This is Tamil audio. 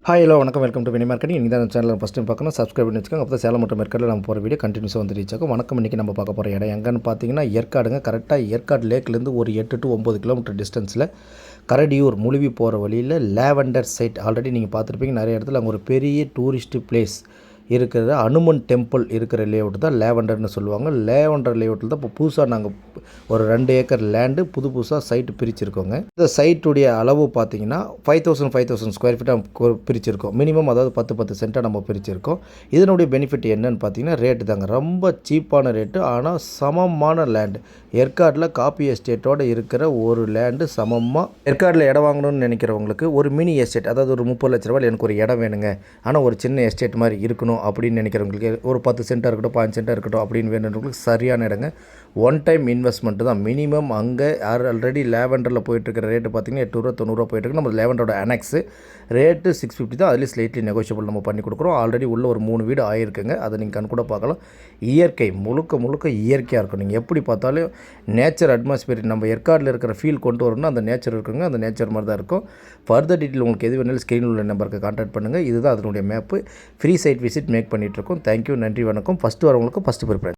ஹாய் ஹலோ வணக்கம் வெல்கம் டு வினி மார்க்கெட்டிங். இன்றைக்கி தான் சேனலில் ஃபஸ்ட் டைம் பார்க்கணும், சப்ஸ்கிரைப் பண்ணி வச்சுக்கோங்க. அப்போ தான் சேலம் மற்றும் ஏற்காடில் நம்ம போகிற வீடியோ கண்டினியூஸாக வந்து ரீச் ஆகும். வணக்கம். இன்றைக்கி நம்ம பார்க்க போகிற இடம் எங்கன்னு பார்த்தீங்கன்னா ஏற்காடுங்க. கரெக்டாக ஏற்காடு லேக்லேருந்து ஒரு 8 to 9 கிலோமீட்டர் டிஸ்டன்ஸில் கரடியூர் முழுவி போகிற வழியில் லேவண்டர் சைட் ஆல்ரெடி நீங்கள் பார்த்துருப்பீங்க. நிறைய இடத்துல அங்கே ஒரு பெரிய டூரிஸ்ட் பிளேஸ் இருக்கிற அனுமன் டெம்பிள் இருக்கிற லேஅவுட் தான் லேவண்டர்னு சொல்லுவாங்க. லேவண்டர் லேஅவுட்டில் தான் இப்போ புதுசாக நாங்கள் ஒரு 2 ஏக்கர் லேண்டு புதுசாக சைட்டு பிரிச்சுருக்கோங்க. இந்த சைட்டுடைய அளவு பார்த்தீங்கன்னா 5000 ஸ்கொயர் ஃபீட்டாக பிரிச்சுருக்கோம். மினிமம் அதாவது 10 சென்ட்டாக நம்ம பிரிச்சுருக்கோம். இதனுடைய பெனிஃபிட் என்னன்னு பார்த்தீங்கன்னா ரேட்டு தாங்க. ரொம்ப சீப்பான ரேட்டு, ஆனால் சமமான லேண்டு. ஏற்காடில் காப்பி எஸ்டேட்டோடு இருக்கிற ஒரு லேண்டு சமமாக ஏற்காடில் இடம் வாங்கணும்னு நினைக்கிறவங்களுக்கு ஒரு மினி எஸ்டேட், அதாவது ஒரு 30 லட்ச ரூபாயில் எனக்கு ஒரு இடம் வேணுங்க, ஆனால் ஒரு சின்ன எஸ்டேட் மாதிரி இருக்கணும் அப்படின்னு நினைக்கிறவங்களுக்கு, ஒரு 10 சென்ட்டாக இருக்கட்டும் 5 சென்ட்டாக இருக்கட்டும் அப்படின்னு வேணுன்றவங்களுக்கு சரியான இடங்க. ஒன் டைம் இன்வெஸ்ட்மெண்ட்டு தான். மினிமம் அங்கே ஆல்ரெடி லேவண்டரில் போயிட்டுருக்கிற ரேட்டு பார்த்திங்கன்னா 8 90 போயிட்டுருக்கு. நம்ம லேவண்டரோட அனெக்ஸு ரேட்டு 650 தான். அதுலேயும் ஸ்லைட்லி நெகோஷியபிள் நம்ம பண்ணி கொடுக்குறோம். ஆல்ரெடி உள்ள ஒரு 3 வீடு ஆகிருக்குங்க. அதை நீங்கள் கண் கூட பார்க்கலாம். இயற்கை முழுக்க இயற்கையாக இருக்கும். நீங்கள் எப்படி பார்த்தாலும் நேச்சர் அட்மாஸ்பியர் நம்ம ஏற்காடில் இருக்கிற ஃபீல் கொண்டு வரணும்னா அந்த நேச்சர் இருக்குங்க. அந்த நேச்சர் மாதிரி தான் இருக்கும். ஃபர்தர் டீட்டெயில் உங்களுக்கு எது வேணாலும் ஸ்க்ரீனில் உள்ள நம்பருக்கு கான்டாக்ட் பண்ணுங்கள். இதுதான் அதனுடைய map. Free site visit make பண்ணிகிட்ருக்கோம். தேங்க்யூ, நன்றி, வணக்கம். ஃபஸ்ட்டு வரவங்களுக்கு ஃபஸ்ட்டு ப்ரிஃபரன்ஸ்.